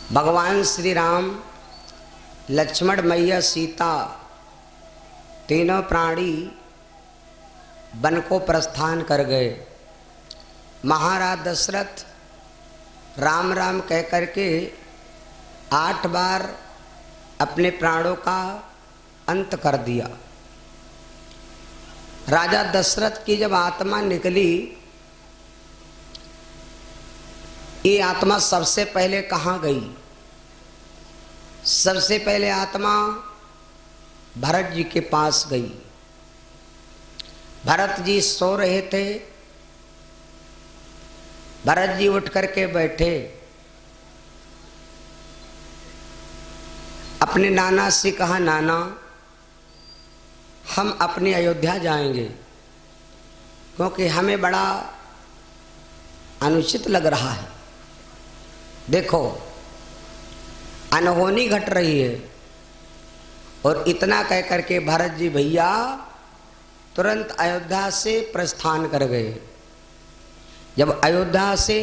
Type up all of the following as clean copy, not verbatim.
भगवान श्री राम, लक्ष्मण, मैया सीता तीनों प्राणी वन को प्रस्थान कर गए। महाराज दशरथ राम राम कह करके 8 बार अपने प्राणों का अंत कर दिया। राजा दशरथ की जब आत्मा निकली, ये आत्मा सबसे पहले कहाँ गई? सबसे पहले आत्मा भरत जी के पास गई। भरत जी सो रहे थे। भरत जी उठ करके बैठे, अपने नाना से कहा, नाना हम अपनी अयोध्या जाएंगे, क्योंकि हमें बड़ा अनुचित लग रहा है। देखो अनहोनी घट रही है। और इतना कह करके भरत जी भैया तुरंत अयोध्या से प्रस्थान कर गए। जब अयोध्या से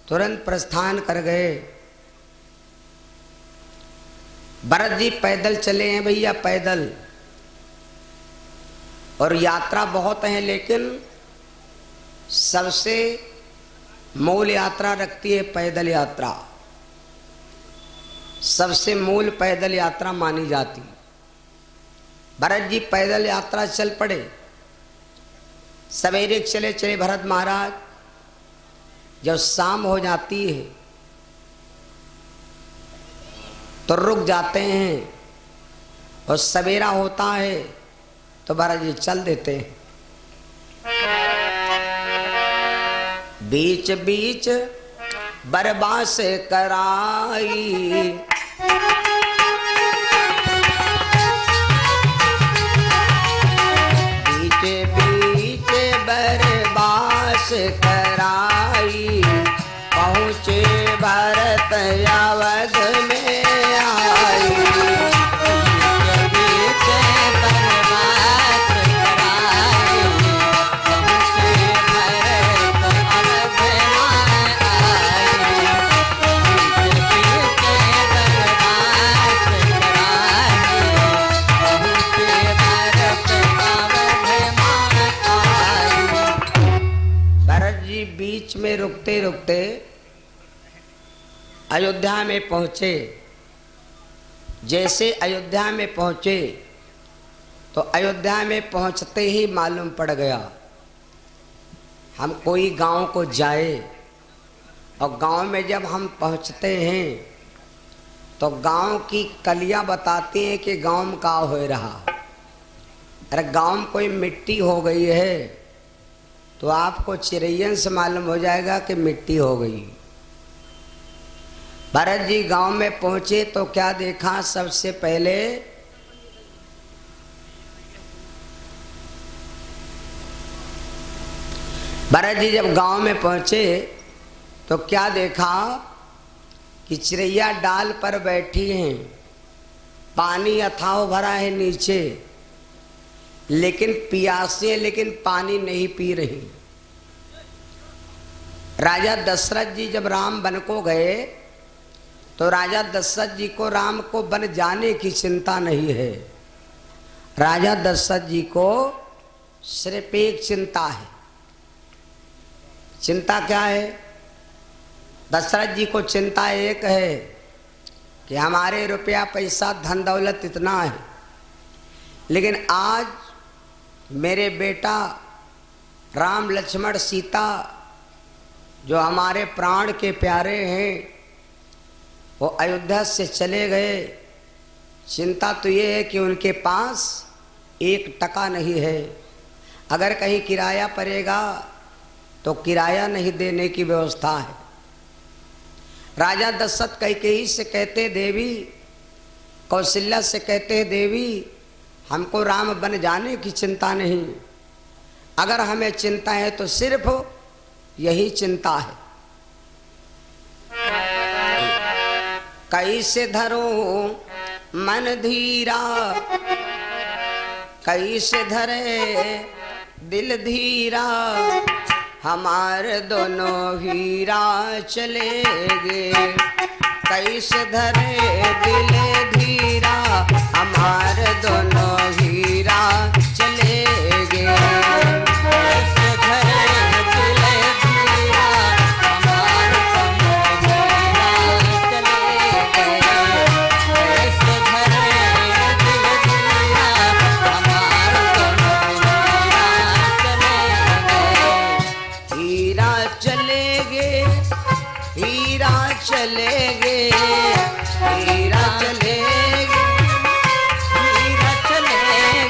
तुरंत प्रस्थान कर गए, भरत जी पैदल चले हैं भैया, पैदल। और यात्रा बहुत है, लेकिन सबसे मूल यात्रा रखती है पैदल यात्रा। सबसे मूल पैदल यात्रा मानी जाती। भरत जी पैदल यात्रा चल पड़े। सवेरे चले चले भरत महाराज, जब शाम हो जाती है तो रुक जाते हैं, और सवेरा होता है तो भरत जी चल देते हैं। बीच बीच बरबास कराई, बीच बीच बरबास कराई, पहुँचे भरत अवध में आई। बीच में रुकते रुकते अयोध्या में पहुंचे। जैसे अयोध्या में पहुंचे तो अयोध्या में पहुंचते ही मालूम पड़ गया, हम कोई गांव को जाए, और गांव में जब हम पहुंचते हैं तो गांव की कलियां बताती हैं कि गांव में का हो रहा। अरे गांव में कोई मिट्टी हो गई है तो आपको चिरैयन से मालूम हो जाएगा कि मिट्टी हो गई। भरत जी गांव में पहुंचे तो क्या देखा? सबसे पहले भरत जी जब गांव में पहुंचे तो क्या देखा कि चिरैया डाल पर बैठी हैं, पानी अथाह भरा है नीचे, लेकिन प्यासी है, लेकिन पानी नहीं पी रही। राजा दशरथ जी जब राम वन को गए तो राजा दशरथ जी को राम को वन जाने की चिंता नहीं है। राजा दशरथ जी को सिर्फ एक चिंता है। चिंता क्या है? दशरथ जी को चिंता एक है कि हमारे रुपया पैसा धन दौलत इतना है, लेकिन आज मेरे बेटा राम, लक्ष्मण, सीता जो हमारे प्राण के प्यारे हैं, वो अयोध्या से चले गए। चिंता तो ये है कि उनके पास 1 टका नहीं है। अगर कहीं किराया पड़ेगा तो किराया नहीं देने की व्यवस्था है। राजा दशरथ कैकेयी से कहते, देवी, कौशल्या से कहते, देवी हमको राम बन जाने की चिंता नहीं, अगर हमें चिंता है तो सिर्फ यही चिंता है, कैसे धरो मन धीरा, कैसे धरे दिल धीरा, हमारे दोनों हीरा चलेगे, कैसे धरे दिले धीरा हमार दोनों हीरा चले गए। कैसे धरे दिले धीरा हमार दोनों हीरा चले गए। कैसे धरे दिले धीरा हमार दोनों हीरा चले गए। हीरा चले गए, हीरा चले गए, हीरा चले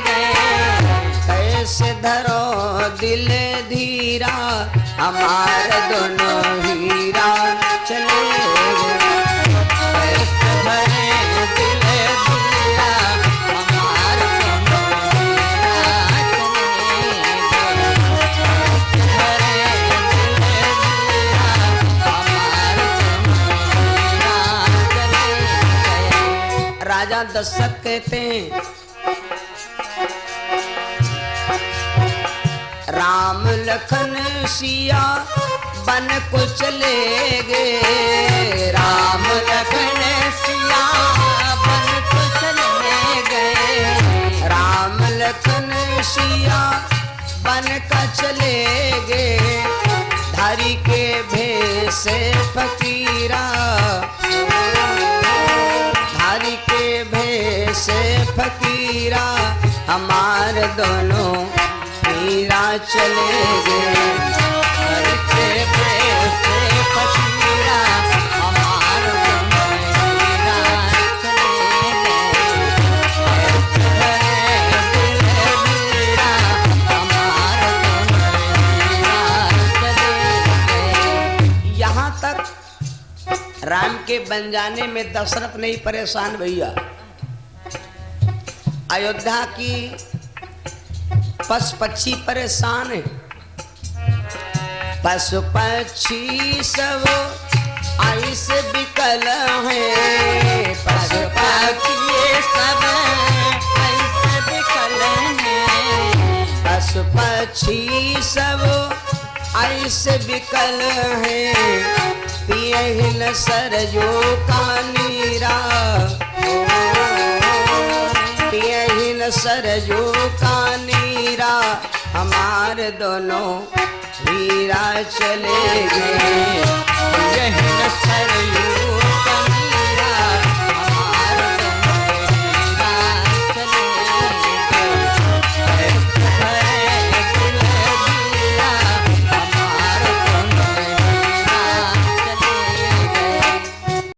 गए। कैसे धरो दिल धीरा हमार दोनों हीरा चले गए। कैसे धरे दिल धीरा हमार दोनों हीरा चले गए। राजा दशरथ कहते हैं राम लखन सिया बन को चले गए। राम लखन सिया बन को चले गए। राम लखन सिया बन का चले गए। धारी के भेष फकीरा धारी के भेष फकीरा हमार दोनों हीरा चले गए। धारी के भेष फकीरा हमार दोनों हीरा चले गए। हमार दोनों हीरा चले गए। यहाँ तक राम के बन जाने में दशरथ नहीं परेशान भैया। अयोध्या की पशु पक्षी परेशान है। पशु पक्षी सब ऐसे विकल है। पशु पक्षी सब ऐसे विकल है। पशु पक्षी सब ऐसे विकल है। पियहिन सरजू का नीरा पियहिन सरजू का नीरा हमार दोनों हीरा चले गए। पियहिन सरजू